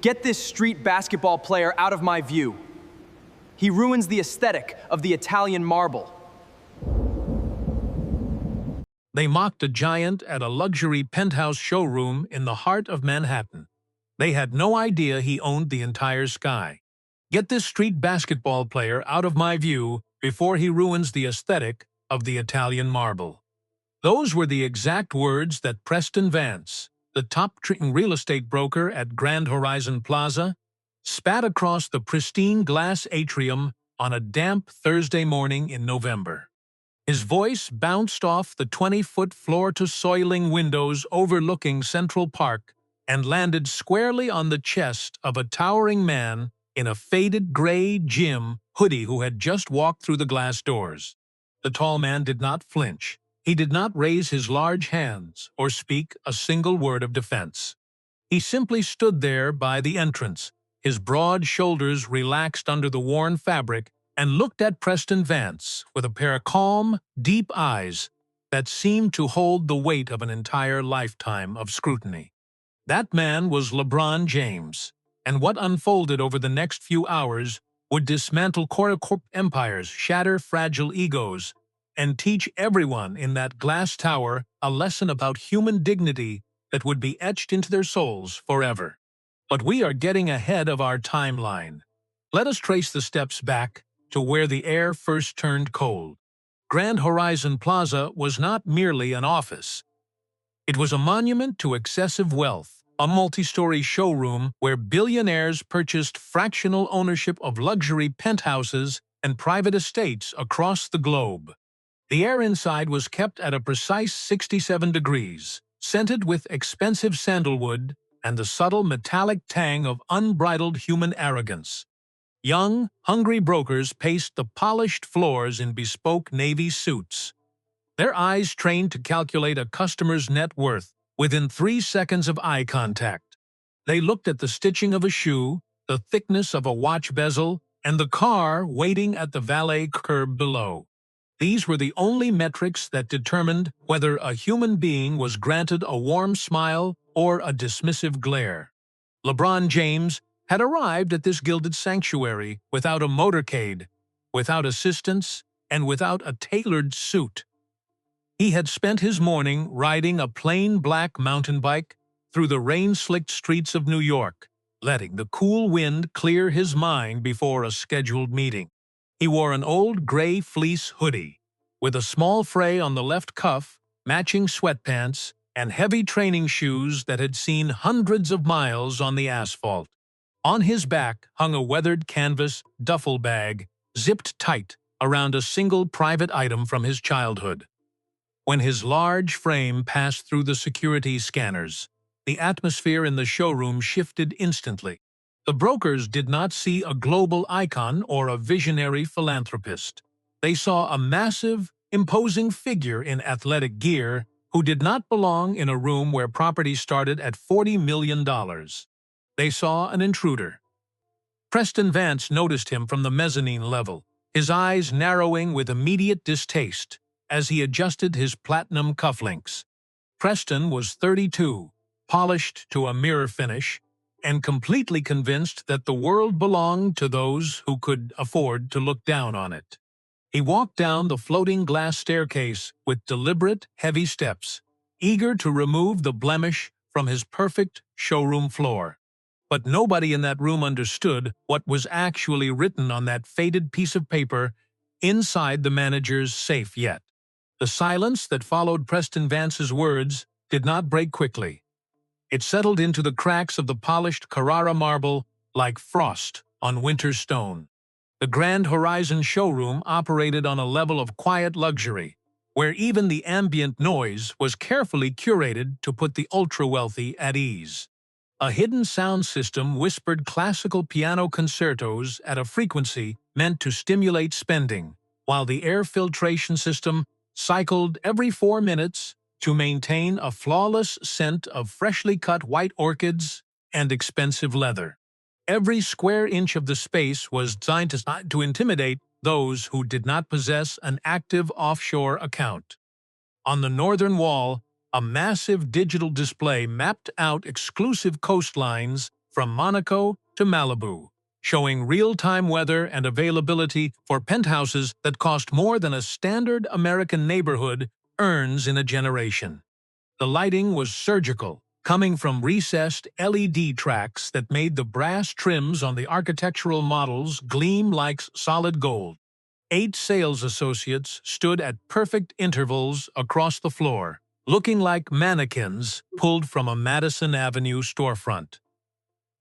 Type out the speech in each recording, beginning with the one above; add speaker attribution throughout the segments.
Speaker 1: Get this street basketball player out of my view. He ruins the aesthetic of the Italian marble.
Speaker 2: They mocked a giant at a luxury penthouse showroom in the heart of Manhattan. They had no idea he owned the entire sky. Get this street basketball player out of my view before he ruins the aesthetic of the Italian marble. Those were the exact words that Preston Vance, the top-trading real estate broker at Grand Horizon Plaza, spat across the pristine glass atrium on a damp Thursday morning in November. His voice bounced off the 20-foot floor-to-soiling windows overlooking Central Park and landed squarely on the chest of a towering man in a faded gray gym hoodie who had just walked through the glass doors. The tall man did not flinch. He did not raise his large hands or speak a single word of defense. He simply stood there by the entrance, his broad shoulders relaxed under the worn fabric, and looked at Preston Vance with a pair of calm, deep eyes that seemed to hold the weight of an entire lifetime of scrutiny. That man was LeBron James, and what unfolded over the next few hours would dismantle corp empires, shatter fragile egos, and teach everyone in that glass tower a lesson about human dignity that would be etched into their souls forever. But we are getting ahead of our timeline. Let us trace the steps back to where the air first turned cold. Grand Horizon Plaza was not merely an office. It was a monument to excessive wealth, a multi-story showroom where billionaires purchased fractional ownership of luxury penthouses and private estates across the globe. The air inside was kept at a precise 67 degrees, scented with expensive sandalwood and the subtle metallic tang of unbridled human arrogance. Young, hungry brokers paced the polished floors in bespoke navy suits, their eyes trained to calculate a customer's net worth within 3 seconds of eye contact. They looked at the stitching of a shoe, the thickness of a watch bezel, and the car waiting at the valet curb below. These were the only metrics that determined whether a human being was granted a warm smile or a dismissive glare. LeBron James had arrived at this gilded sanctuary without a motorcade, without assistance, and without a tailored suit. He had spent his morning riding a plain black mountain bike through the rain-slicked streets of New York, letting the cool wind clear his mind before a scheduled meeting. He wore an old gray fleece hoodie, with a small fray on the left cuff, matching sweatpants, and heavy training shoes that had seen hundreds of miles on the asphalt. On his back hung a weathered canvas duffel bag, zipped tight around a single private item from his childhood. When his large frame passed through the security scanners, the atmosphere in the showroom shifted instantly. The brokers did not see a global icon or a visionary philanthropist. They saw a massive, imposing figure in athletic gear who did not belong in a room where property started at $40 million. They saw an intruder. Preston Vance noticed him from the mezzanine level, his eyes narrowing with immediate distaste as he adjusted his platinum cufflinks. Preston was 32, polished to a mirror finish, and completely convinced that the world belonged to those who could afford to look down on it. He walked down the floating glass staircase with deliberate, heavy steps, eager to remove the blemish from his perfect showroom floor. But nobody in that room understood what was actually written on that faded piece of paper inside the manager's safe yet. The silence that followed Preston Vance's words did not break quickly. It settled into the cracks of the polished Carrara marble like frost on winter stone. The Grand Horizon showroom operated on a level of quiet luxury, where even the ambient noise was carefully curated to put the ultra-wealthy at ease. A hidden sound system whispered classical piano concertos at a frequency meant to stimulate spending, while the air filtration system cycled every 4 minutes to maintain a flawless scent of freshly cut white orchids and expensive leather. Every square inch of the space was designed to intimidate those who did not possess an active offshore account. On the northern wall, a massive digital display mapped out exclusive coastlines from Monaco to Malibu, showing real-time weather and availability for penthouses that cost more than a standard American neighborhood earns in a generation. The lighting was surgical, coming from recessed LED tracks that made the brass trims on the architectural models gleam like solid gold. 8 sales associates stood at perfect intervals across the floor, looking like mannequins pulled from a Madison Avenue storefront.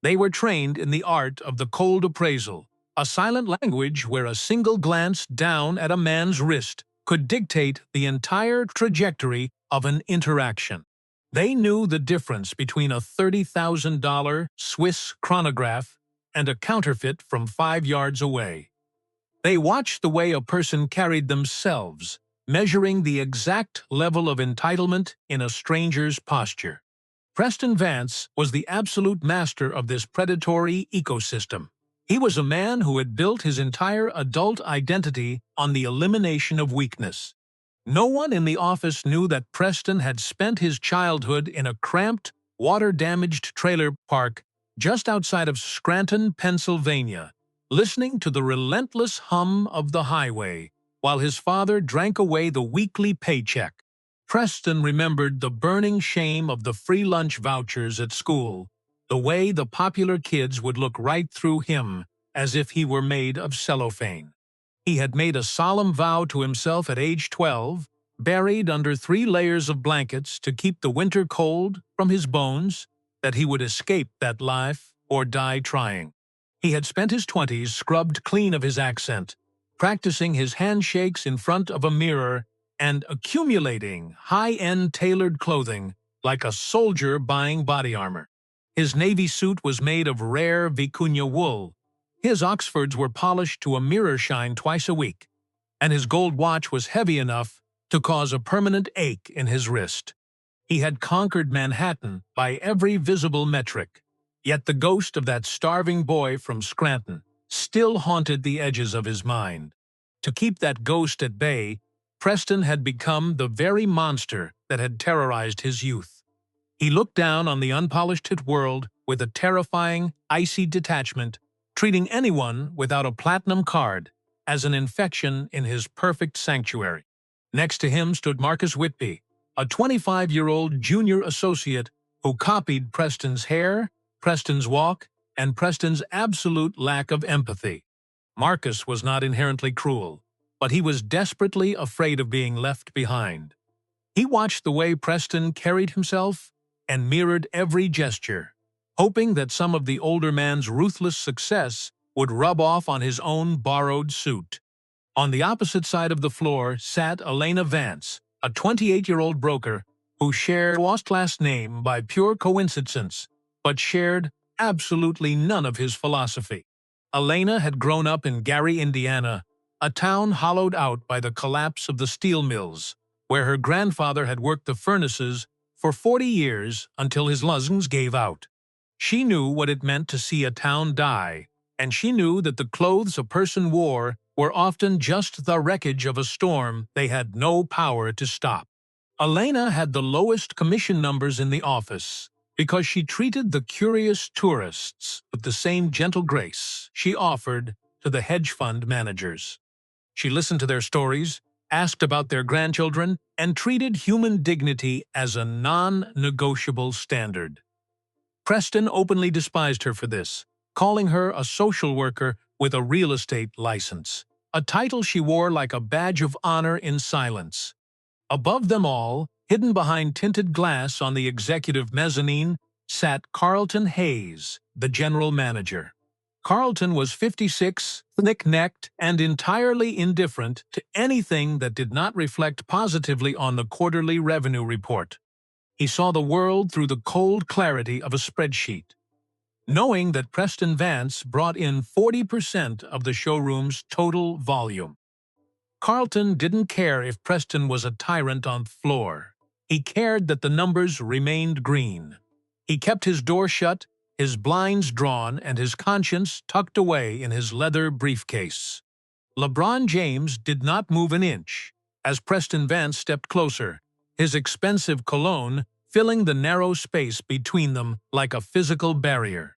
Speaker 2: They were trained in the art of the cold appraisal, a silent language where a single glance down at a man's wrist could dictate the entire trajectory of an interaction. They knew the difference between a $30,000 Swiss chronograph and a counterfeit from 5 yards away. They watched the way a person carried themselves, measuring the exact level of entitlement in a stranger's posture. Preston Vance was the absolute master of this predatory ecosystem. He was a man who had built his entire adult identity on the elimination of weakness. No one in the office knew that Preston had spent his childhood in a cramped, water-damaged trailer park just outside of Scranton, Pennsylvania, listening to the relentless hum of the highway while his father drank away the weekly paycheck. Preston remembered the burning shame of the free lunch vouchers at school, the way the popular kids would look right through him as if he were made of cellophane. He had made a solemn vow to himself at age 12, buried under 3 layers of blankets to keep the winter cold from his bones, that he would escape that life or die trying. He had spent his 20s scrubbed clean of his accent, practicing his handshakes in front of a mirror and accumulating high-end tailored clothing like a soldier buying body armor. His navy suit was made of rare vicuña wool. His Oxfords were polished to a mirror shine twice a week, and his gold watch was heavy enough to cause a permanent ache in his wrist. He had conquered Manhattan by every visible metric, yet the ghost of that starving boy from Scranton still haunted the edges of his mind. To keep that ghost at bay, Preston had become the very monster that had terrorized his youth. He looked down on the unpolished world with a terrifying, icy detachment, treating anyone without a platinum card as an infection in his perfect sanctuary. Next to him stood Marcus Whitby, a 25-year-old junior associate who copied Preston's hair, Preston's walk, and Preston's absolute lack of empathy. Marcus was not inherently cruel, but he was desperately afraid of being left behind. He watched the way Preston carried himself and mirrored every gesture, hoping that some of the older man's ruthless success would rub off on his own borrowed suit. On the opposite side of the floor sat Elena Vance, a 28-year-old broker who shared a lost last name by pure coincidence, but shared absolutely none of his philosophy. Elena had grown up in Gary, Indiana, a town hollowed out by the collapse of the steel mills, where her grandfather had worked the furnaces for 40 years until his lungs gave out. She knew what it meant to see a town die, and she knew that the clothes a person wore were often just the wreckage of a storm they had no power to stop. Elena had the lowest commission numbers in the office because she treated the curious tourists with the same gentle grace she offered to the hedge fund managers. She listened to their stories, asked about their grandchildren, and treated human dignity as a non-negotiable standard. Preston openly despised her for this, calling her a social worker with a real estate license, a title she wore like a badge of honor in silence. Above them all, hidden behind tinted glass on the executive mezzanine, sat Carlton Hayes, the general manager. Carlton was 56, thick-necked, and entirely indifferent to anything that did not reflect positively on the quarterly revenue report. He saw the world through the cold clarity of a spreadsheet. Knowing that Preston Vance brought in 40% of the showroom's total volume. Carlton didn't care if Preston was a tyrant on the floor. He cared that the numbers remained green. He kept his door shut, his blinds drawn, and his conscience tucked away in his leather briefcase. LeBron James did not move an inch as Preston Vance stepped closer, his expensive cologne filling the narrow space between them like a physical barrier.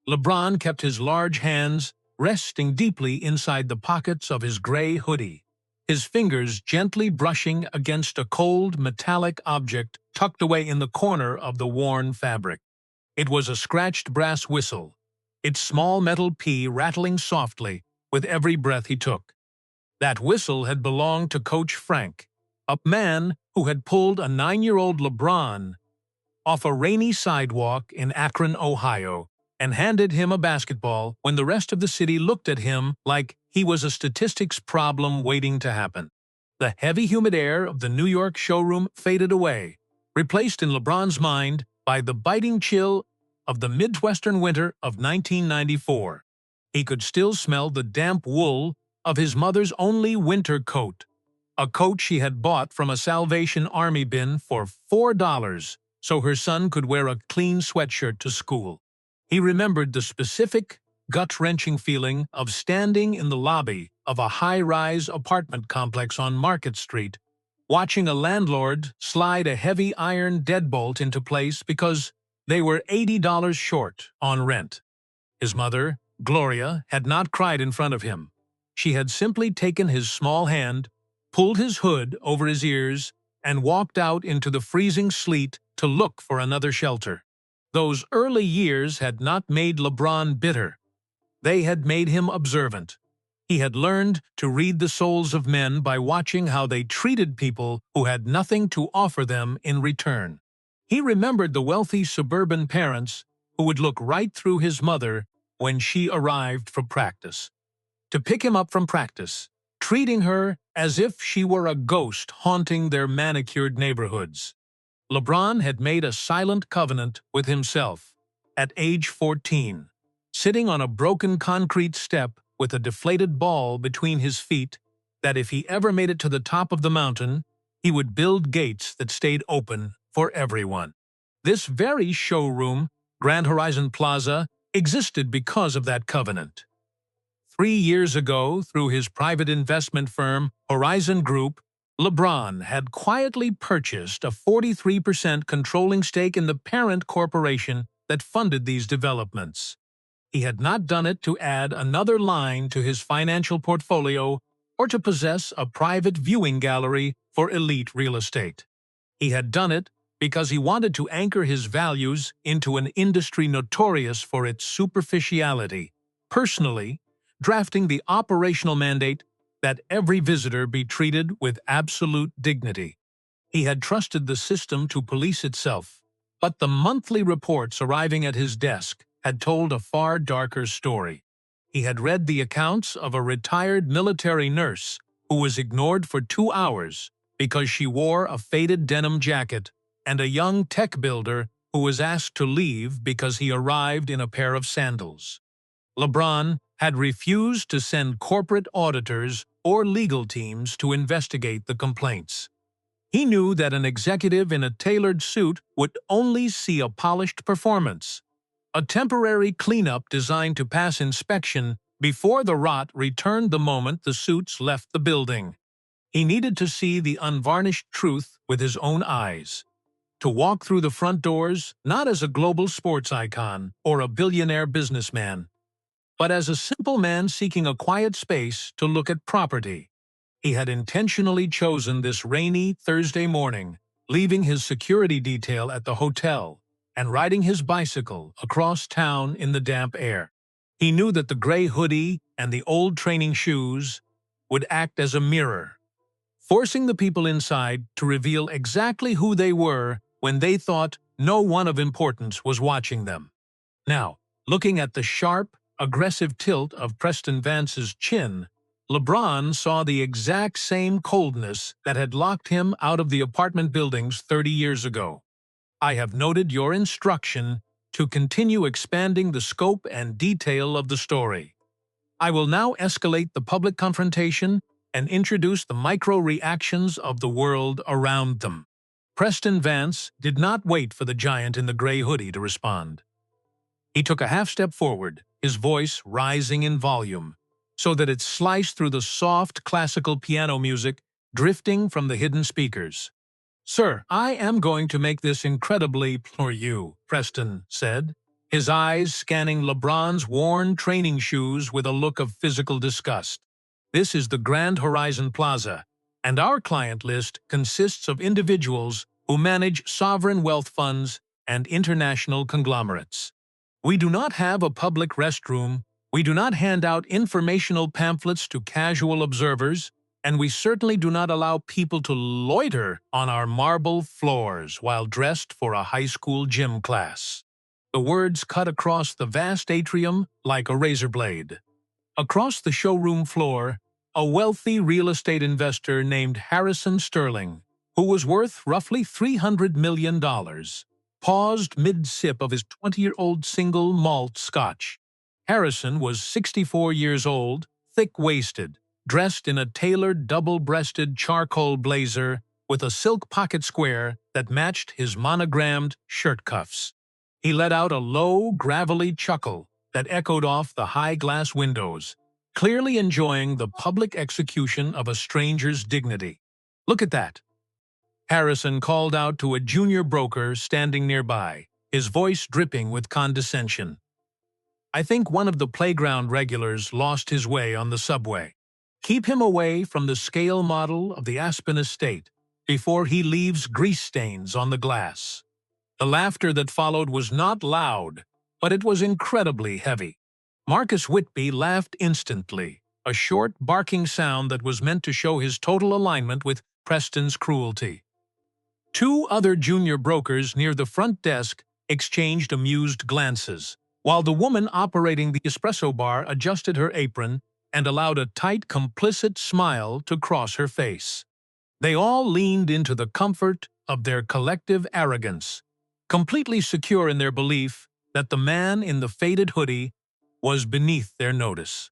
Speaker 2: LeBron kept his large hands resting deeply inside the pockets of his gray hoodie, his fingers gently brushing against a cold, metallic object tucked away in the corner of the worn fabric. It was a scratched brass whistle, its small metal P rattling softly with every breath he took. That whistle had belonged to Coach Frank, a man who had pulled a 9-year-old LeBron off a rainy sidewalk in Akron, Ohio, and handed him a basketball when the rest of the city looked at him like he was a statistics problem waiting to happen. The heavy, humid air of the New York showroom faded away, replaced in LeBron's mind by the biting chill of the Midwestern winter of 1994. He could still smell the damp wool of his mother's only winter coat, a coat she had bought from a Salvation Army bin for $4 so her son could wear a clean sweatshirt to school. He remembered the specific, gut-wrenching feeling of standing in the lobby of a high-rise apartment complex on Market Street, watching a landlord slide a heavy iron deadbolt into place because they were $80 short on rent. His mother, Gloria, had not cried in front of him. She had simply taken his small hand, pulled his hood over his ears, and walked out into the freezing sleet to look for another shelter. Those early years had not made LeBron bitter. They had made him observant. He had learned to read the souls of men by watching how they treated people who had nothing to offer them in return. He remembered the wealthy suburban parents who would look right through his mother when she arrived for practice, to pick him up from practice, treating her as if she were a ghost haunting their manicured neighborhoods. LeBron had made a silent covenant with himself at age 14, sitting on a broken concrete step with a deflated ball between his feet, that if he ever made it to the top of the mountain, he would build gates that stayed open for everyone. This very showroom, Grand Horizon Plaza, existed because of that covenant. 3 years ago, through his private investment firm, Horizon Group, LeBron had quietly purchased a 43% controlling stake in the parent corporation that funded these developments. He had not done it to add another line to his financial portfolio or to possess a private viewing gallery for elite real estate. He had done it because he wanted to anchor his values into an industry notorious for its superficiality, personally drafting the operational mandate that every visitor be treated with absolute dignity. He had trusted the system to police itself, but the monthly reports arriving at his desk had told a far darker story. He had read the accounts of a retired military nurse who was ignored for 2 hours because she wore a faded denim jacket, and a young tech builder who was asked to leave because he arrived in a pair of sandals. LeBron had refused to send corporate auditors or legal teams to investigate the complaints. He knew that an executive in a tailored suit would only see a polished performance, a temporary cleanup designed to pass inspection before the rot returned the moment the suits left the building. He needed to see the unvarnished truth with his own eyes, to walk through the front doors not as a global sports icon or a billionaire businessman, but as a simple man seeking a quiet space to look at property. He had intentionally chosen this rainy Thursday morning, leaving his security detail at the hotel and riding his bicycle across town in the damp air. He knew that the gray hoodie and the old training shoes would act as a mirror, forcing the people inside to reveal exactly who they were when they thought no one of importance was watching them. Now, looking at the sharp, aggressive tilt of Preston Vance's chin, LeBron saw the exact same coldness that had locked him out of the apartment buildings 30 years ago. I have noted your instruction to continue expanding the scope and detail of the story. I will now escalate the public confrontation and introduce the micro-reactions of the world around them. Preston Vance did not wait for the giant in the gray hoodie to respond. He took a half-step forward, his voice rising in volume, so that it sliced through the soft classical piano music drifting from the hidden speakers. "Sir, I am going to make this incredibly for you," Preston said. his eyes scanning LeBron's worn training shoes with a look of physical disgust. This is the Grand Horizon Plaza, and our client list consists of individuals who manage sovereign wealth funds and international conglomerates. We do not have a public restroom, we do not hand out informational pamphlets to casual observers, and we certainly do not allow people to loiter on our marble floors while dressed for a high school gym class. The words cut across the vast atrium like a razor blade. Across the showroom floor, a wealthy real estate investor named Harrison Sterling, who was worth roughly $300 million, paused mid-sip of his 20-year-old single malt scotch. Harrison was 64 years old, thick-waisted, dressed in a tailored double-breasted charcoal blazer with a silk pocket square that matched his monogrammed shirt cuffs. He let out a low, gravelly chuckle that echoed off the high glass windows, clearly enjoying the public execution of a stranger's dignity. "Look at that," Harrison called out to a junior broker standing nearby, his voice dripping with condescension. "I think one of the playground regulars lost his way on the subway. Keep him away from the scale model of the Aspen estate before he leaves grease stains on the glass." The laughter that followed was not loud, but it was incredibly heavy. Marcus Whitby laughed instantly, a short, barking sound that was meant to show his total alignment with Preston's cruelty. Two other junior brokers near the front desk exchanged amused glances, while the woman operating the espresso bar adjusted her apron and allowed a tight, complicit smile to cross her face. They all leaned into the comfort of their collective arrogance, completely secure in their belief that the man in the faded hoodie was beneath their notice.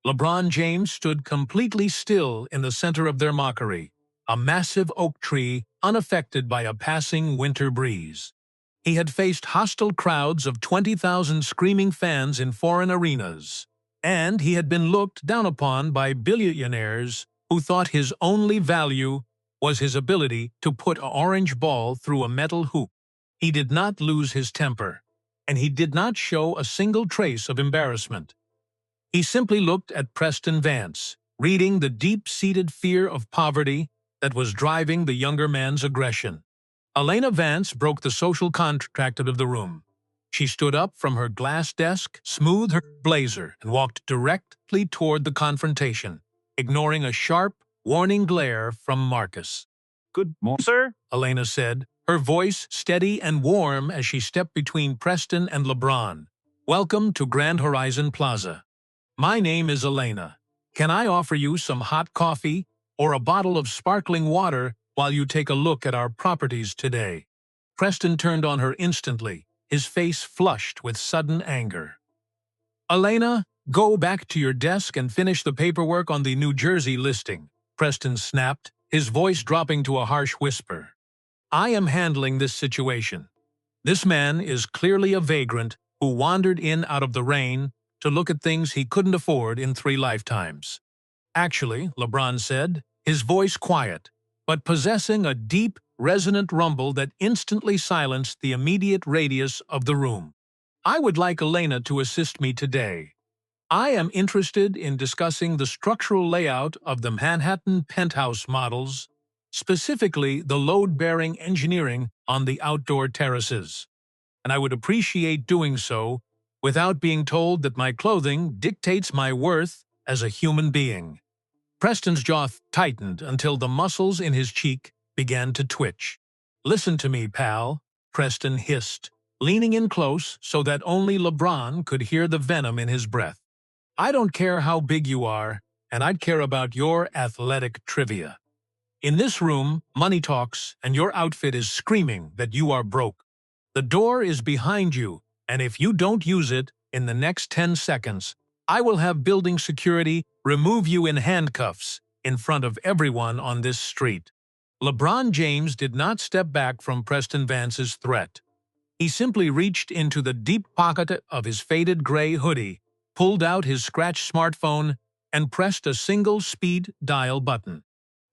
Speaker 2: LeBron James stood completely still in the center of their mockery, a massive oak tree unaffected by a passing winter breeze. He had faced hostile crowds of 20,000 screaming fans in foreign arenas, and he had been looked down upon by billionaires who thought his only value was his ability to put an orange ball through a metal hoop. He did not lose his temper, and he did not show a single trace of embarrassment. He simply looked at Preston Vance, reading the deep-seated fear of poverty that was driving the younger man's aggression. Elena Vance broke the social contract of the room. She stood up from her glass desk, smoothed her blazer, and walked directly toward the confrontation, ignoring a sharp, warning glare from Marcus.
Speaker 3: "Good morning, sir,"
Speaker 2: Elena said, her voice steady and warm as she stepped between Preston and LeBron. "Welcome to Grand Horizon Plaza. My name is Elena. Can I offer you some hot coffee or a bottle of sparkling water while you take a look at our properties today?" Preston turned on her instantly, his face flushed with sudden anger. "Elena, go back to your desk and finish the paperwork on the New Jersey listing," Preston snapped, his voice dropping to a harsh whisper. "I am handling this situation. This man is clearly a vagrant who wandered in out of the rain to look at things he couldn't afford in 3 lifetimes. Actually," LeBron said, his voice quiet, but possessing a deep, resonant rumble that instantly silenced the immediate radius of the room, "I would like Elena to assist me today. I am interested in discussing the structural layout of the Manhattan penthouse models, specifically the load-bearing engineering on the outdoor terraces, and I would appreciate doing so without being told that my clothing dictates my worth as a human being." Preston's jaw tightened until the muscles in his cheek began to twitch. "Listen to me, pal," Preston hissed, leaning in close so that only LeBron could hear the venom in his breath. "I don't care how big you are, and I'd care about your athletic trivia. In this room, money talks, and your outfit is screaming that you are broke. The door is behind you, and if you don't use it in the next 10 seconds, I will have building security remove you in handcuffs in front of everyone on this street." LeBron James did not step back from Preston Vance's threat. He simply reached into the deep pocket of his faded gray hoodie, pulled out his scratch smartphone, and pressed a single speed dial button.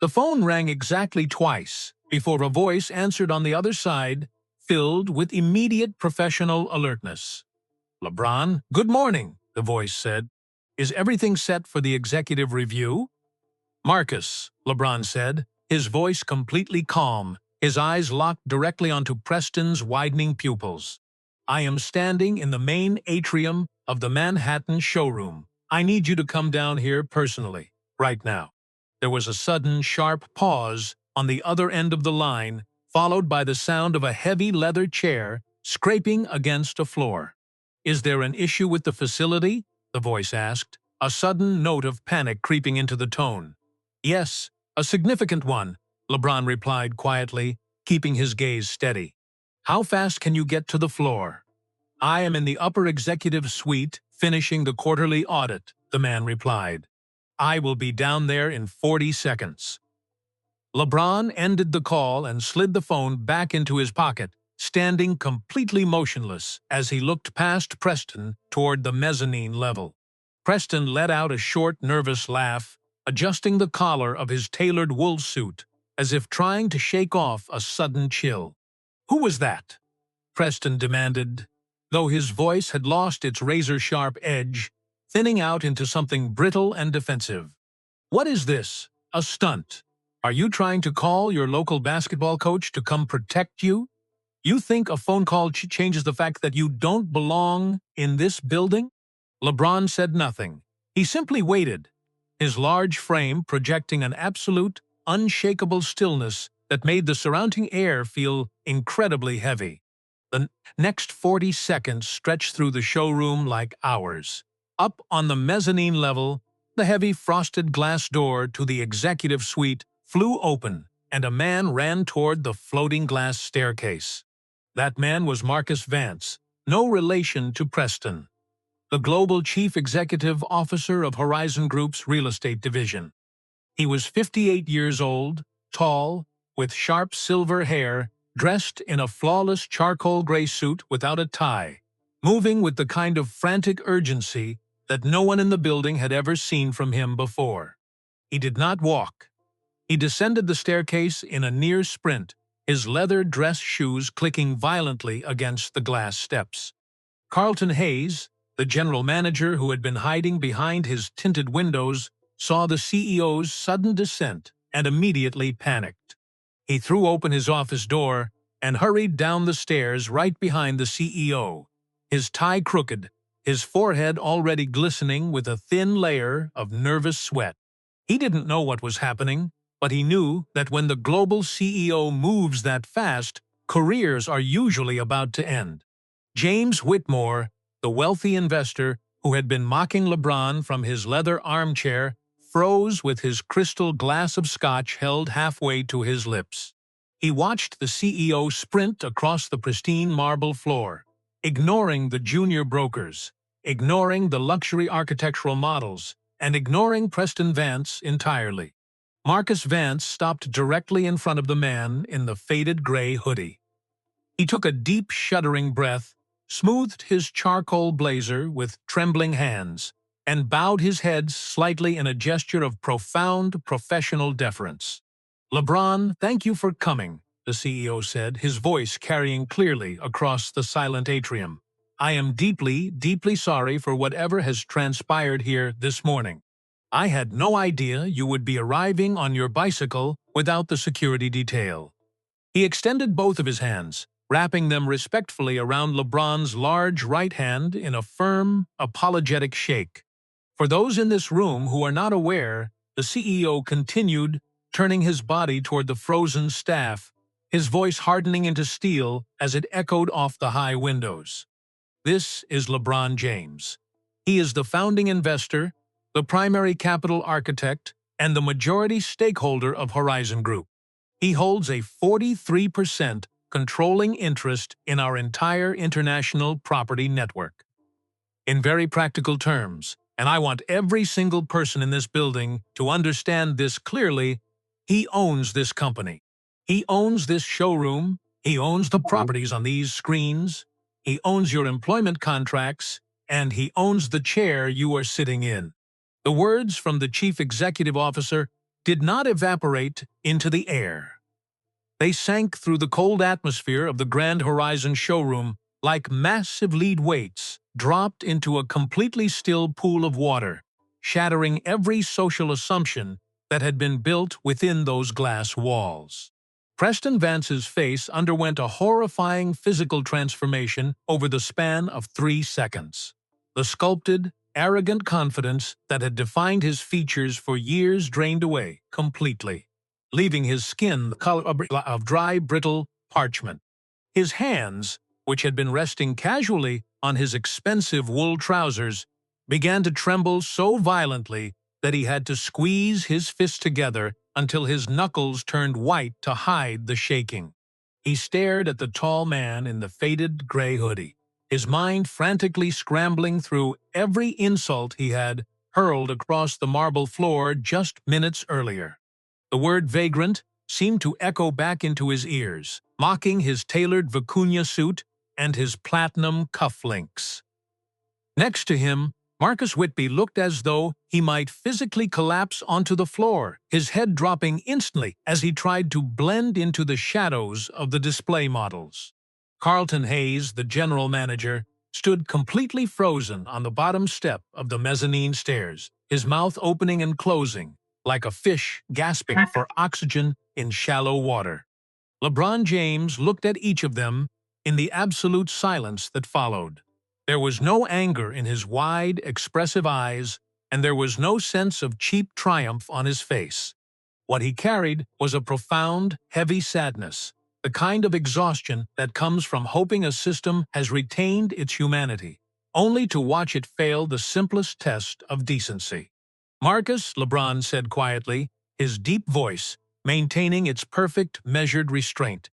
Speaker 2: The phone rang exactly twice before a voice answered on the other side, filled with immediate professional alertness. LeBron, good morning, the voice said. Is everything set for the executive review? Marcus, LeBron said, his voice completely calm, his eyes locked directly onto Preston's widening pupils. I am standing in the main atrium of the Manhattan showroom. I need you to come down here personally, right now. There was a sudden, sharp pause on the other end of the line, followed by the sound of a heavy leather chair scraping against a floor. Is there an issue with the facility? The voice asked, a sudden note of panic creeping into the tone. Yes, a significant one, LeBron replied quietly, keeping his gaze steady. How fast can you get to the floor? I am in the upper executive suite, finishing the quarterly audit, the man replied. I will be down there in 40 seconds. LeBron ended the call and slid the phone back into his pocket, standing completely motionless as he looked past Preston toward the mezzanine level. Preston let out a short, nervous laugh, adjusting the collar of his tailored wool suit, as if trying to shake off a sudden chill. Who was that? Preston demanded, though his voice had lost its razor-sharp edge, thinning out into something brittle and defensive. What is this? A stunt? Are you trying to call your local basketball coach to come protect you? You think a phone call changes the fact that you don't belong in this building? LeBron said nothing. He simply waited, his large frame projecting an absolute, unshakable stillness that made the surrounding air feel incredibly heavy. The next 40 seconds stretched through the showroom like hours. Up on the mezzanine level, the heavy frosted glass door to the executive suite flew open, and a man ran toward the floating glass staircase. That man was Marcus Vance, no relation to Preston, the global chief executive officer of Horizon Group's real estate division. He was 58 years old, tall, with sharp silver hair, dressed in a flawless charcoal gray suit without a tie, moving with the kind of frantic urgency that no one in the building had ever seen from him before. He did not walk. He descended the staircase in a near sprint, his leather dress shoes clicking violently against the glass steps. Carlton Hayes, the general manager who had been hiding behind his tinted windows, saw the CEO's sudden descent and immediately panicked. He threw open his office door and hurried down the stairs right behind the CEO, his tie crooked, his forehead already glistening with a thin layer of nervous sweat. He didn't know what was happening, but he knew that when the global CEO moves that fast, careers are usually about to end. James Whitmore, the wealthy investor who had been mocking LeBron from his leather armchair, froze with his crystal glass of scotch held halfway to his lips. He watched the CEO sprint across the pristine marble floor, ignoring the junior brokers, ignoring the luxury architectural models, and ignoring Preston Vance entirely. Marcus Vance stopped directly in front of the man in the faded gray hoodie. He took a deep, shuddering breath, smoothed his charcoal blazer with trembling hands, and bowed his head slightly in a gesture of profound professional deference. LeBron, thank you for coming, the CEO said, his voice carrying clearly across the silent atrium. I am deeply, deeply sorry for whatever has transpired here this morning. I had no idea you would be arriving on your bicycle without the security detail. He extended both of his hands, wrapping them respectfully around LeBron's large right hand in a firm, apologetic shake. For those in this room who are not aware, the CEO continued, turning his body toward the frozen staff, his voice hardening into steel as it echoed off the high windows. This is LeBron James. He is the founding investor, the primary capital architect, and the majority stakeholder of Horizon Group. He holds a 43% controlling interest in our entire international property network. In very practical terms, and I want every single person in this building to understand this clearly, he owns this company. He owns this showroom. He owns the properties on these screens. He owns your employment contracts, and he owns the chair you are sitting in. The words from the chief executive officer did not evaporate into the air. They sank through the cold atmosphere of the Grand Horizon showroom like massive lead weights, dropped into a completely still pool of water, shattering every social assumption that had been built within those glass walls. Preston Vance's face underwent a horrifying physical transformation over the span of 3 seconds. The sculpted, arrogant confidence that had defined his features for years drained away completely, leaving his skin the color of dry, brittle parchment. His hands, which had been resting casually on his expensive wool trousers, began to tremble so violently that he had to squeeze his fists together until his knuckles turned white to hide the shaking. He stared at the tall man in the faded gray hoodie, his mind frantically scrambling through every insult he had hurled across the marble floor just minutes earlier. The word vagrant seemed to echo back into his ears, mocking his tailored vicuña suit and his platinum cufflinks. Next to him, Marcus Whitby looked as though he might physically collapse onto the floor, his head dropping instantly as he tried to blend into the shadows of the display models. Carlton Hayes, the general manager, stood completely frozen on the bottom step of the mezzanine stairs, his mouth opening and closing, like a fish gasping for oxygen in shallow water. LeBron James looked at each of them in the absolute silence that followed. There was no anger in his wide, expressive eyes, and there was no sense of cheap triumph on his face. What he carried was a profound, heavy sadness, the kind of exhaustion that comes from hoping a system has retained its humanity, only to watch it fail the simplest test of decency. "Marcus," LeBron said quietly, his deep voice maintaining its perfect, measured restraint,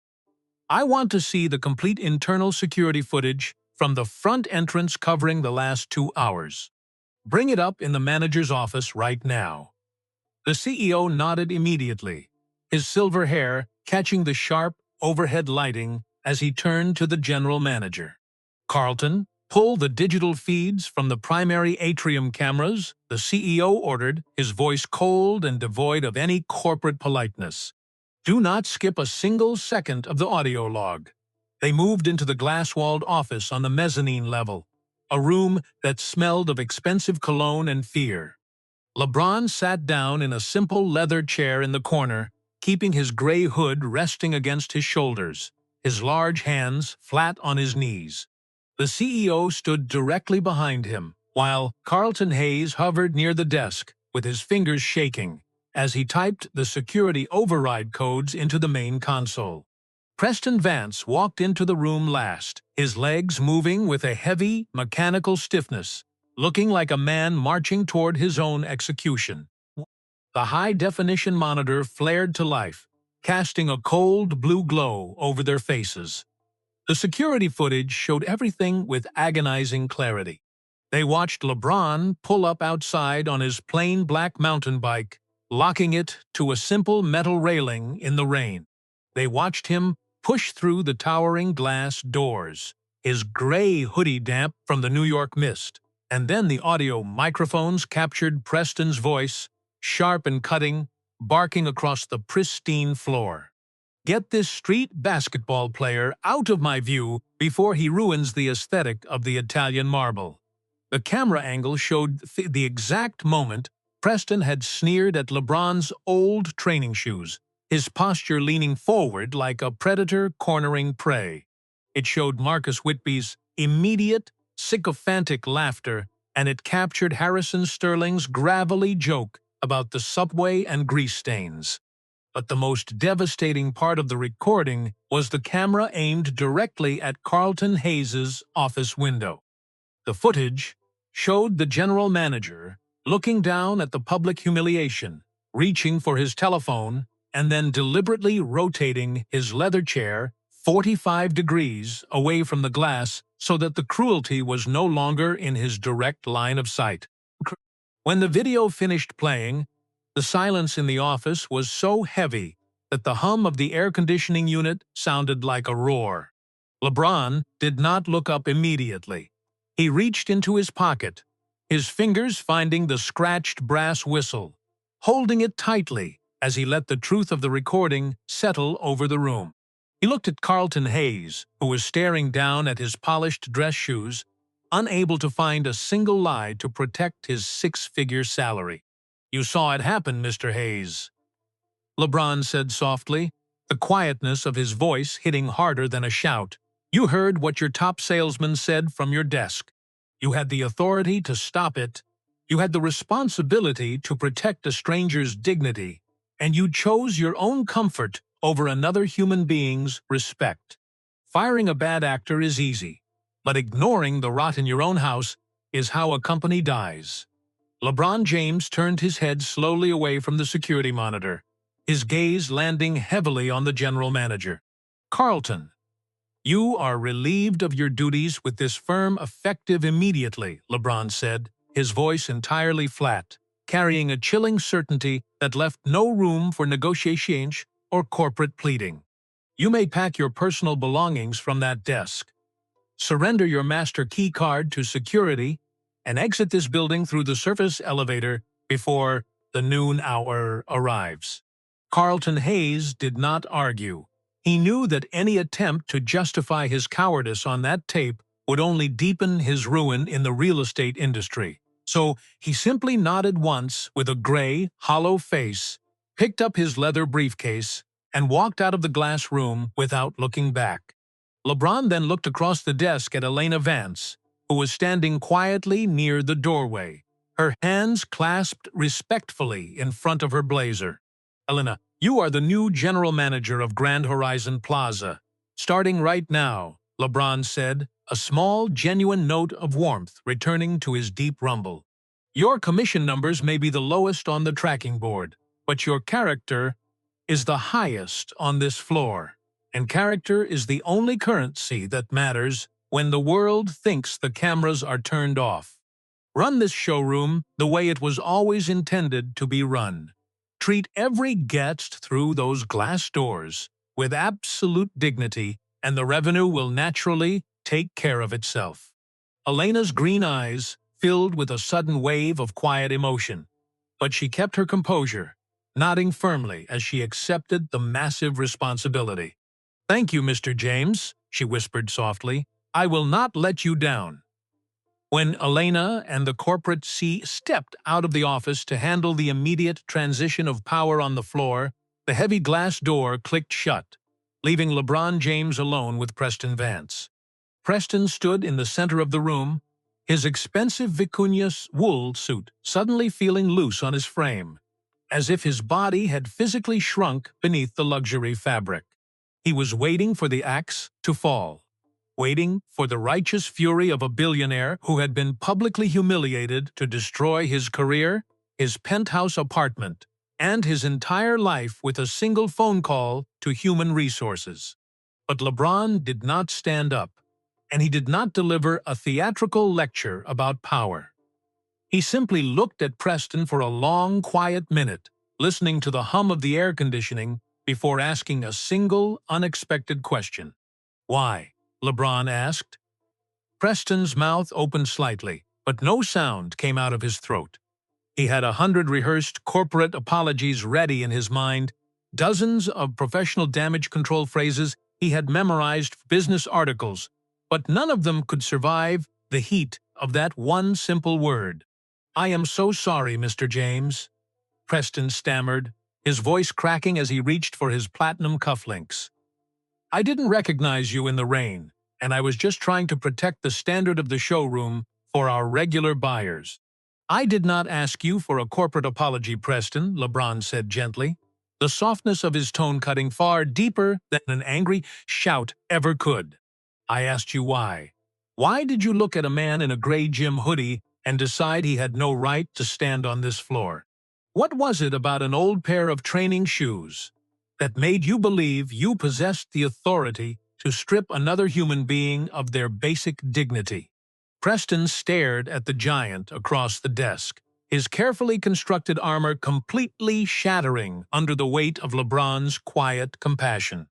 Speaker 2: "I want to see the complete internal security footage from the front entrance covering the last 2 hours. Bring it up in the manager's office right now." The CEO nodded immediately, his silver hair catching the sharp, overhead lighting as he turned to the general manager. "Carlton, pull the digital feeds from the primary atrium cameras," the CEO ordered, his voice cold and devoid of any corporate politeness. "Do not skip a single second of the audio log." They moved into the glass-walled office on the mezzanine level, a room that smelled of expensive cologne and fear. LeBron sat down in a simple leather chair in the corner, keeping his gray hood resting against his shoulders, his large hands flat on his knees. The CEO stood directly behind him, while Carlton Hayes hovered near the desk, with his fingers shaking, as he typed the security override codes into the main console. Preston Vance walked into the room last, his legs moving with a heavy, mechanical stiffness, looking like a man marching toward his own execution. The high-definition monitor flared to life, casting a cold blue glow over their faces. The security footage showed everything with agonizing clarity. They watched LeBron pull up outside on his plain black mountain bike, locking it to a simple metal railing in the rain. They watched him push through the towering glass doors, his gray hoodie damp from the New York mist. And then the audio microphones captured Preston's voice, sharp and cutting, barking across the pristine floor. "Get this street basketball player out of my view before he ruins the aesthetic of the Italian marble." The camera angle showed the exact moment Preston had sneered at LeBron's old training shoes, his posture leaning forward like a predator cornering prey. It showed Marcus Whitby's immediate, sycophantic laughter, and it captured Harrison Sterling's gravelly joke about the subway and grease stains. But the most devastating part of the recording was the camera aimed directly at Carlton Hayes' office window. The footage showed the general manager looking down at the public humiliation, reaching for his telephone, and then deliberately rotating his leather chair 45 degrees away from the glass so that the cruelty was no longer in his direct line of sight. When the video finished playing, the silence in the office was so heavy that the hum of the air conditioning unit sounded like a roar. LeBron did not look up immediately. He reached into his pocket, his fingers finding the scratched brass whistle, holding it tightly as he let the truth of the recording settle over the room. He looked at Carlton Hayes, who was staring down at his polished dress shoes, unable to find a single lie to protect his six-figure salary. "You saw it happen, Mr. Hayes," LeBron said softly, the quietness of his voice hitting harder than a shout. "You heard what your top salesman said from your desk. You had the authority to stop it. You had the responsibility to protect a stranger's dignity, and you chose your own comfort over another human being's respect. Firing a bad actor is easy, but ignoring the rot in your own house is how a company dies." LeBron James turned his head slowly away from the security monitor, his gaze landing heavily on the general manager. "Carlton, you are relieved of your duties with this firm effective immediately," LeBron said, his voice entirely flat, carrying a chilling certainty that left no room for negotiation or corporate pleading. "You may pack your personal belongings from that desk, surrender your master key card to security, and exit this building through the surface elevator before the noon hour arrives." Carlton Hayes did not argue. He knew that any attempt to justify his cowardice on that tape would only deepen his ruin in the real estate industry. So he simply nodded once with a gray, hollow face, picked up his leather briefcase, and walked out of the glass room without looking back. LeBron then looked across the desk at Elena Vance, who was standing quietly near the doorway, her hands clasped respectfully in front of her blazer. "Elena, you are the new general manager of Grand Horizon Plaza. Starting right now," LeBron said, a small, genuine note of warmth returning to his deep rumble. "Your commission numbers may be the lowest on the tracking board, but your character is the highest on this floor. And character is the only currency that matters when the world thinks the cameras are turned off. Run this showroom the way it was always intended to be run. Treat every guest through those glass doors with absolute dignity, and the revenue will naturally take care of itself." Elena's green eyes filled with a sudden wave of quiet emotion, but she kept her composure, nodding firmly as she accepted the massive responsibility. "Thank you, Mr. James," she whispered softly. "I will not let you down." When Elena and the corporate C stepped out of the office to handle the immediate transition of power on the floor, the heavy glass door clicked shut, leaving LeBron James alone with Preston Vance. Preston stood in the center of the room, his expensive vicuña wool suit suddenly feeling loose on his frame, as if his body had physically shrunk beneath the luxury fabric. He was waiting for the axe to fall, waiting for the righteous fury of a billionaire who had been publicly humiliated to destroy his career, his penthouse apartment, and his entire life with a single phone call to human resources. But LeBron did not stand up, and he did not deliver a theatrical lecture about power. He simply looked at Preston for a long, quiet minute, listening to the hum of the air conditioning before asking a single, unexpected question. "Why?" LeBron asked. Preston's mouth opened slightly, but no sound came out of his throat. He had 100 rehearsed corporate apologies ready in his mind, dozens of professional damage control phrases he had memorized for business articles, but none of them could survive the heat of that one simple word. "I am so sorry, Mr. James," Preston stammered, his voice cracking as he reached for his platinum cufflinks. "I didn't recognize you in the rain, and I was just trying to protect the standard of the showroom for our regular buyers." "I did not ask you for a corporate apology, Preston," LeBron said gently, the softness of his tone cutting far deeper than an angry shout ever could. "I asked you why. Why did you look at a man in a gray gym hoodie and decide he had no right to stand on this floor? What was it about an old pair of training shoes that made you believe you possessed the authority to strip another human being of their basic dignity?" Preston stared at the giant across the desk, his carefully constructed armor completely shattering under the weight of LeBron's quiet compassion.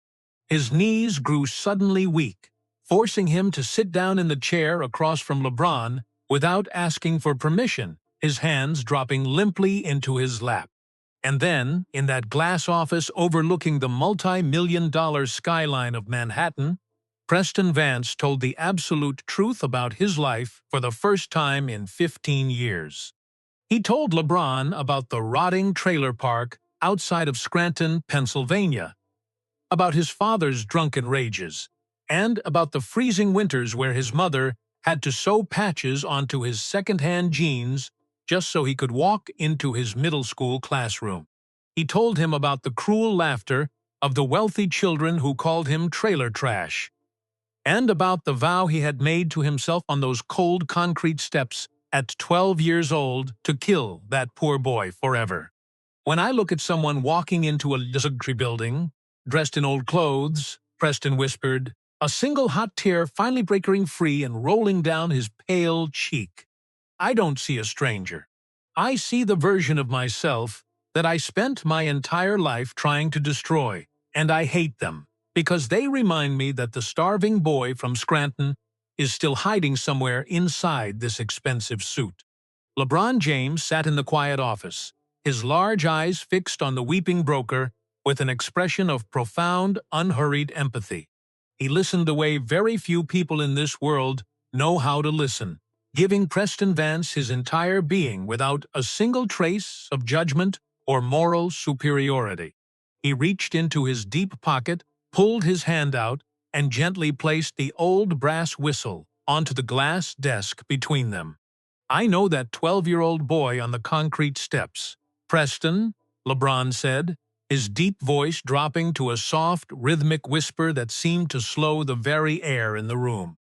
Speaker 2: His knees grew suddenly weak, forcing him to sit down in the chair across from LeBron without asking for permission, his hands dropping limply into his lap. And then, in that glass office overlooking the multi-million-dollar skyline of Manhattan, Preston Vance told the absolute truth about his life for the first time in 15 years. He told LeBron about the rotting trailer park outside of Scranton, Pennsylvania, about his father's drunken rages, and about the freezing winters where his mother had to sew patches onto his second-hand jeans just so he could walk into his middle school classroom. He told him about the cruel laughter of the wealthy children who called him trailer trash, and about the vow he had made to himself on those cold concrete steps at 12 years old to kill that poor boy forever. When I look at someone walking into a luxury building, dressed in old clothes, Preston whispered, a single hot tear finally breaking free and rolling down his pale cheek, I don't see a stranger. I see the version of myself that I spent my entire life trying to destroy, and I hate them, because they remind me that the starving boy from Scranton is still hiding somewhere inside this expensive suit. LeBron James sat in the quiet office, his large eyes fixed on the weeping broker with an expression of profound, unhurried empathy. He listened the way very few people in this world know how to listen, giving Preston Vance his entire being without a single trace of judgment or moral superiority. He reached into his deep pocket, pulled his hand out, and gently placed the old brass whistle onto the glass desk between them. I know that 12-year-old boy on the concrete steps. Preston, LeBron said, his deep voice dropping to a soft, rhythmic whisper that seemed to slow the very air in the room.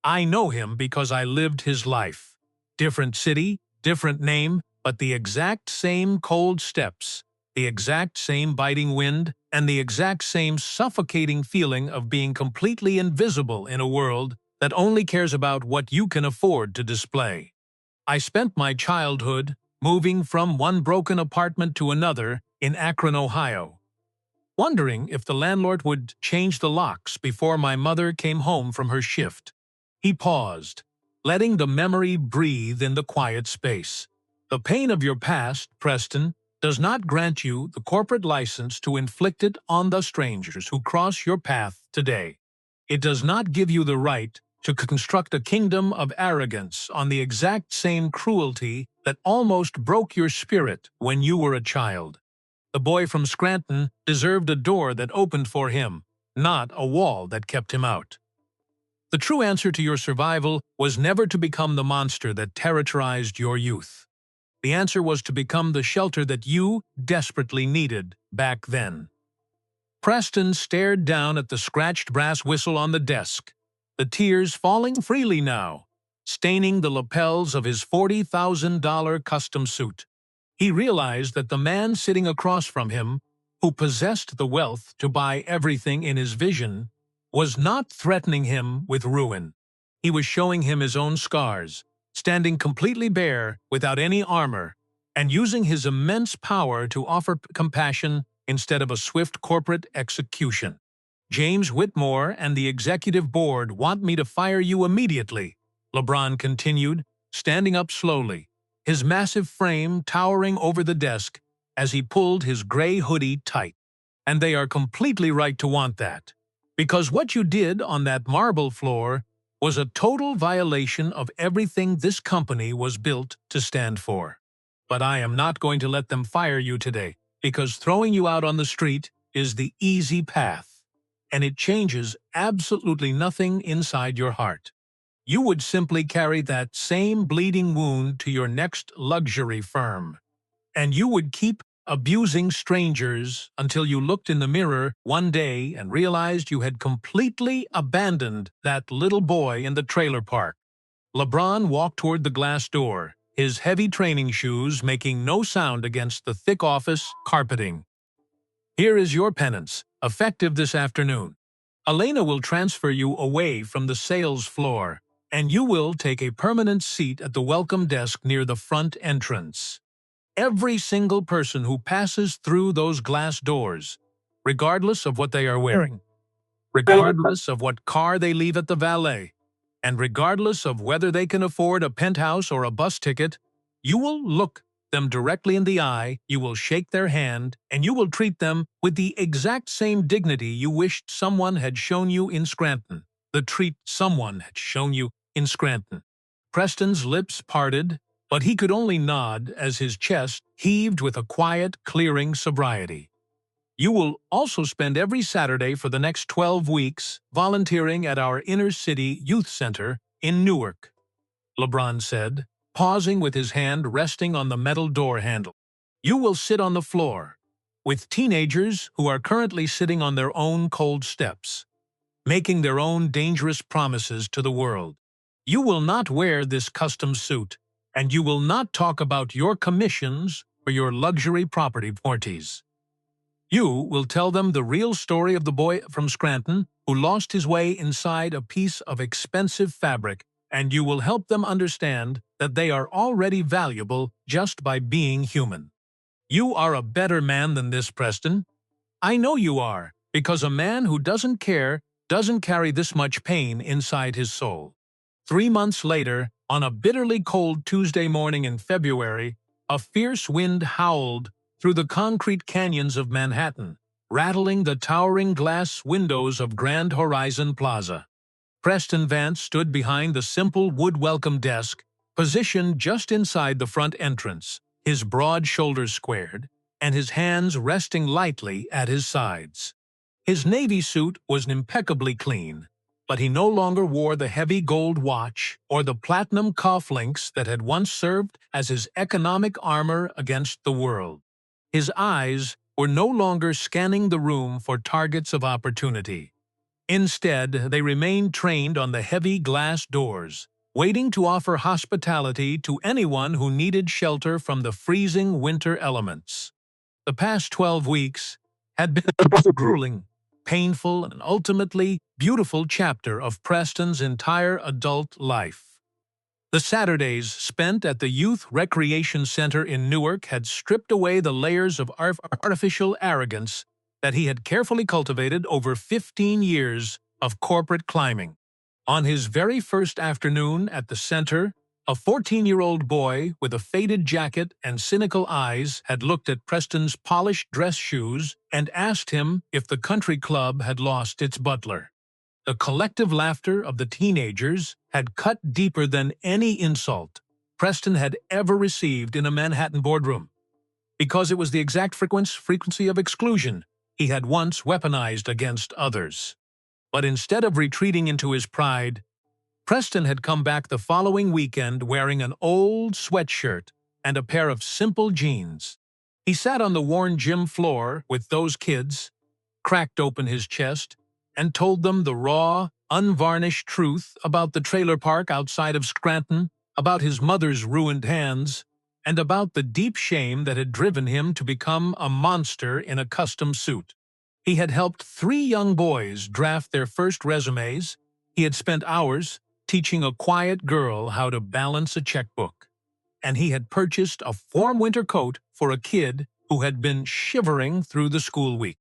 Speaker 2: I know him because I lived his life. Different city, different name, but the exact same cold steps, the exact same biting wind, and the exact same suffocating feeling of being completely invisible in a world that only cares about what you can afford to display. I spent my childhood moving from one broken apartment to another in Akron, Ohio, wondering if the landlord would change the locks before my mother came home from her shift. He paused, letting the memory breathe in the quiet space. The pain of your past, Preston, does not grant you the corporate license to inflict it on the strangers who cross your path today. It does not give you the right to construct a kingdom of arrogance on the exact same cruelty that almost broke your spirit when you were a child. The boy from Scranton deserved a door that opened for him, not a wall that kept him out. The true answer to your survival was never to become the monster that terrorized your youth. The answer was to become the shelter that you desperately needed back then. Preston stared down at the scratched brass whistle on the desk, the tears falling freely now, staining the lapels of his $40,000 custom suit. He realized that the man sitting across from him, who possessed the wealth to buy everything in his vision, was not threatening him with ruin. He was showing him his own scars, standing completely bare without any armor, and using his immense power to offer compassion instead of a swift corporate execution. James Whitmore and the executive board want me to fire you immediately, LeBron continued, standing up slowly, his massive frame towering over the desk as he pulled his gray hoodie tight. And they are completely right to want that, because what you did on that marble floor was a total violation of everything this company was built to stand for. But I am not going to let them fire you today, because throwing you out on the street is the easy path, and it changes absolutely nothing inside your heart. You would simply carry that same bleeding wound to your next luxury firm, and you would keep abusing strangers until you looked in the mirror one day and realized you had completely abandoned that little boy in the trailer park. LeBron walked toward the glass door, his heavy training shoes making no sound against the thick office carpeting. Here is your penance, effective this afternoon. Elena will transfer you away from the sales floor, and you will take a permanent seat at the welcome desk near the front entrance. Every single person who passes through those glass doors, regardless of what they are wearing, regardless of what car they leave at the valet, and regardless of whether they can afford a penthouse or a bus ticket, you will look them directly in the eye, you will shake their hand, and you will treat them with the exact same dignity you wished someone had shown you in Scranton. the treat someone had shown you in Scranton. Preston's lips parted, but he could only nod as his chest heaved with a quiet, clearing sobriety. You will also spend every Saturday for the next 12 weeks volunteering at our inner-city youth center in Newark, LeBron said, pausing with his hand resting on the metal door handle. You will sit on the floor, with teenagers who are currently sitting on their own cold steps, making their own dangerous promises to the world. You will not wear this custom suit, and you will not talk about your commissions or your luxury property parties. You will tell them the real story of the boy from Scranton who lost his way inside a piece of expensive fabric, and you will help them understand that they are already valuable just by being human. You are a better man than this, Preston. I know you are, because a man who doesn't care doesn't carry this much pain inside his soul. 3 months later, on a bitterly cold Tuesday morning in February, a fierce wind howled through the concrete canyons of Manhattan, rattling the towering glass windows of Grand Horizon Plaza. Preston Vance stood behind the simple wood welcome desk, positioned just inside the front entrance, his broad shoulders squared, and his hands resting lightly at his sides. His navy suit was impeccably clean, but he no longer wore the heavy gold watch or the platinum cufflinks that had once served as his economic armor against the world. His eyes were no longer scanning the room for targets of opportunity. Instead, they remained trained on the heavy glass doors, waiting to offer hospitality to anyone who needed shelter from the freezing winter elements. The past 12 weeks had been a grueling, painful, and ultimately beautiful chapter of Preston's entire adult life. The Saturdays spent at the Youth Recreation Center in Newark had stripped away the layers of artificial arrogance that he had carefully cultivated over 15 years of corporate climbing. On his very first afternoon at the center, a 14-year-old boy with a faded jacket and cynical eyes had looked at Preston's polished dress shoes and asked him if the country club had lost its butler. The collective laughter of the teenagers had cut deeper than any insult Preston had ever received in a Manhattan boardroom, because it was the exact frequency of exclusion he had once weaponized against others. But instead of retreating into his pride, Preston had come back the following weekend wearing an old sweatshirt and a pair of simple jeans. He sat on the worn gym floor with those kids, cracked open his chest, and told them the raw, unvarnished truth about the trailer park outside of Scranton, about his mother's ruined hands, and about the deep shame that had driven him to become a monster in a custom suit. He had helped 3 young boys draft their first resumes. He had spent hours teaching a quiet girl how to balance a checkbook. And he had purchased a warm winter coat for a kid who had been shivering through the school week.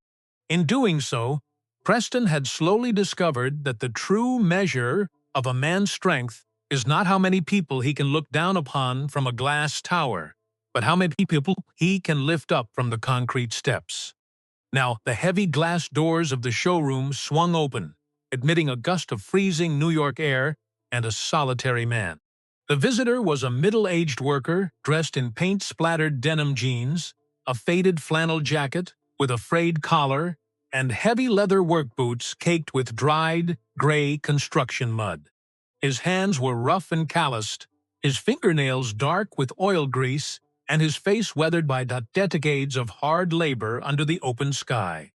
Speaker 2: In doing so, Preston had slowly discovered that the true measure of a man's strength is not how many people he can look down upon from a glass tower, but how many people he can lift up from the concrete steps. Now, the heavy glass doors of the showroom swung open, admitting a gust of freezing New York air and a solitary man. The visitor was a middle-aged worker dressed in paint-splattered denim jeans, a faded flannel jacket with a frayed collar, and heavy leather work boots caked with dried, gray construction mud. His hands were rough and calloused, his fingernails dark with oil grease, and his face weathered by decades of hard labor under the open sky.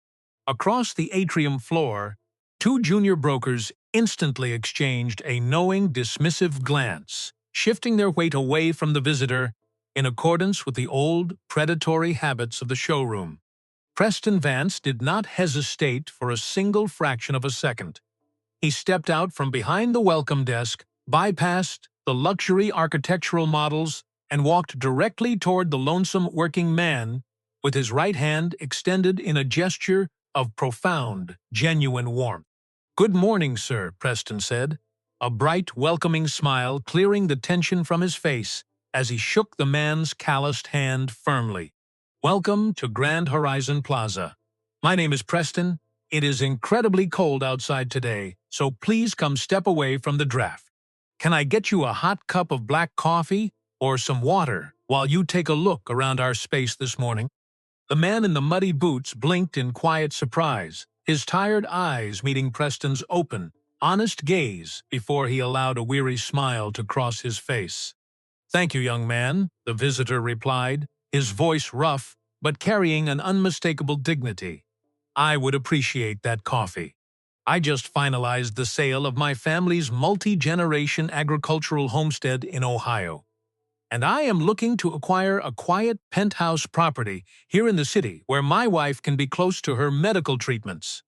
Speaker 2: Across the atrium floor, 2 junior brokers instantly exchanged a knowing, dismissive glance, shifting their weight away from the visitor in accordance with the old, predatory habits of the showroom. Preston Vance did not hesitate for a single fraction of a second. He stepped out from behind the welcome desk, bypassed the luxury architectural models, and walked directly toward the lonesome working man, with his right hand extended in a gesture of profound, genuine warmth. "Good morning, sir," Preston said, a bright, welcoming smile clearing the tension from his face as he shook the man's calloused hand firmly. "Welcome to Grand Horizon Plaza. My name is Preston. It is incredibly cold outside today, so please come step away from the draft. Can I get you a hot cup of black coffee or some water while you take a look around our space this morning?" The man in the muddy boots blinked in quiet surprise, his tired eyes meeting Preston's open, honest gaze before he allowed a weary smile to cross his face. "Thank you, young man," the visitor replied, his voice rough but carrying an unmistakable dignity. "I would appreciate that coffee. I just finalized the sale of my family's multi-generation agricultural homestead in Ohio, and I am looking to acquire a quiet penthouse property here in the city where my wife can be close to her medical treatments."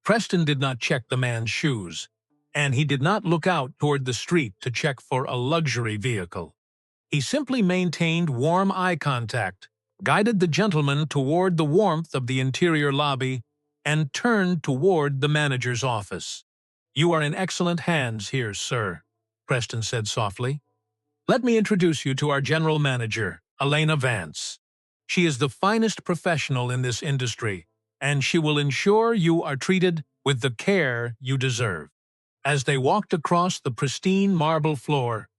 Speaker 2: Preston did not check the man's shoes, and he did not look out toward the street to check for a luxury vehicle. He simply maintained warm eye contact, guided the gentleman toward the warmth of the interior lobby, and turned toward the manager's office. "You are in excellent hands here, sir," Preston said softly. "Let me introduce you to our general manager, Elena Vance. She is the finest professional in this industry, and she will ensure you are treated with the care you deserve." As they walked across the pristine marble floor,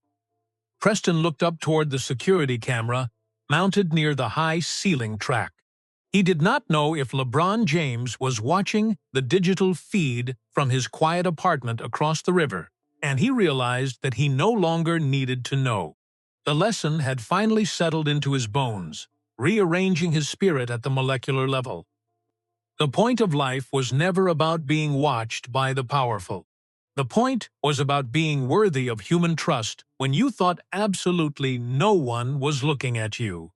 Speaker 2: Preston looked up toward the security camera mounted near the high ceiling track. He did not know if LeBron James was watching the digital feed from his quiet apartment across the river, and he realized that he no longer needed to know. The lesson had finally settled into his bones, rearranging his spirit at the molecular level. The point of life was never about being watched by the powerful. The point was about being worthy of human trust when you thought absolutely no one was looking at you.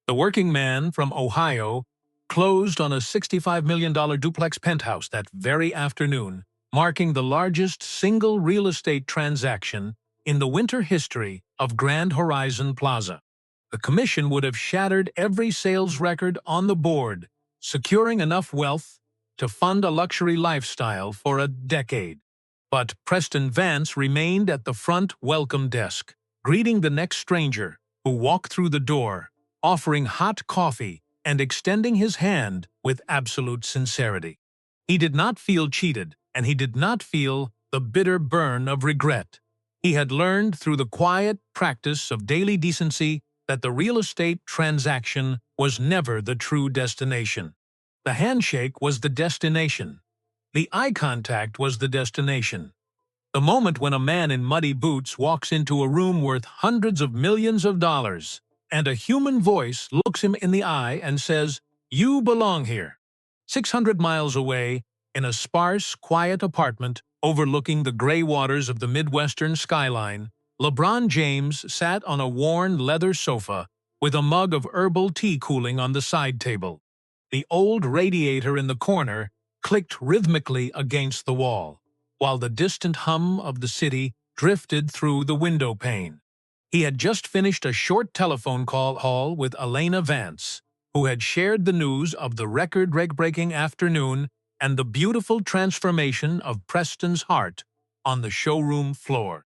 Speaker 2: The working man from Ohio closed on a $65 million duplex penthouse that very afternoon, marking the largest single real estate transaction in the winter history of Grand Horizon Plaza. The commission would have shattered every sales record on the board, securing enough wealth to fund a luxury lifestyle for a decade. But Preston Vance remained at the front welcome desk, greeting the next stranger who walked through the door, offering hot coffee and extending his hand with absolute sincerity. He did not feel cheated, and he did not feel the bitter burn of regret. He had learned through the quiet practice of daily decency that the real estate transaction was never the true destination. The handshake was the destination. The eye contact was the destination. The moment when a man in muddy boots walks into a room worth hundreds of millions of dollars, and a human voice looks him in the eye and says, "You belong here." 600 miles away, in a sparse, quiet apartment overlooking the gray waters of the Midwestern skyline, LeBron James sat on a worn leather sofa with a mug of herbal tea cooling on the side table. The old radiator in the corner clicked rhythmically against the wall, while the distant hum of the city drifted through the window pane. He had just finished a short telephone call with Elena Vance, who had shared the news of the record-breaking afternoon and the beautiful transformation of Preston's heart on the showroom floor.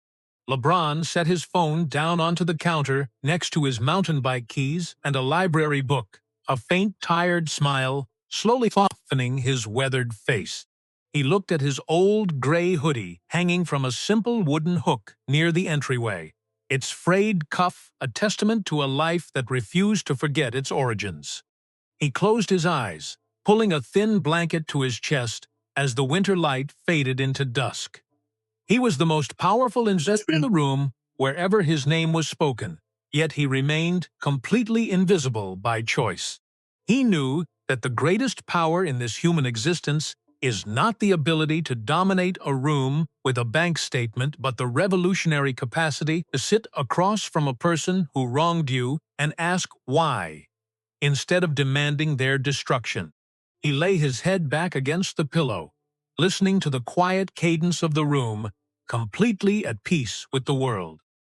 Speaker 2: LeBron set his phone down onto the counter next to his mountain bike keys and a library book, a faint, tired smile slowly softening his weathered face. He looked at his old gray hoodie hanging from a simple wooden hook near the entryway, its frayed cuff a testament to a life that refused to forget its origins. He closed his eyes, pulling a thin blanket to his chest as the winter light faded into dusk. He was the most powerful investor in the room wherever his name was spoken, yet he remained completely invisible by choice. He knew that the greatest power in this human existence is not the ability to dominate a room with a bank statement, but the revolutionary capacity to sit across from a person who wronged you and ask why, instead of demanding their destruction. He lay his head back against the pillow, listening to the quiet cadence of the room, completely at peace with the world.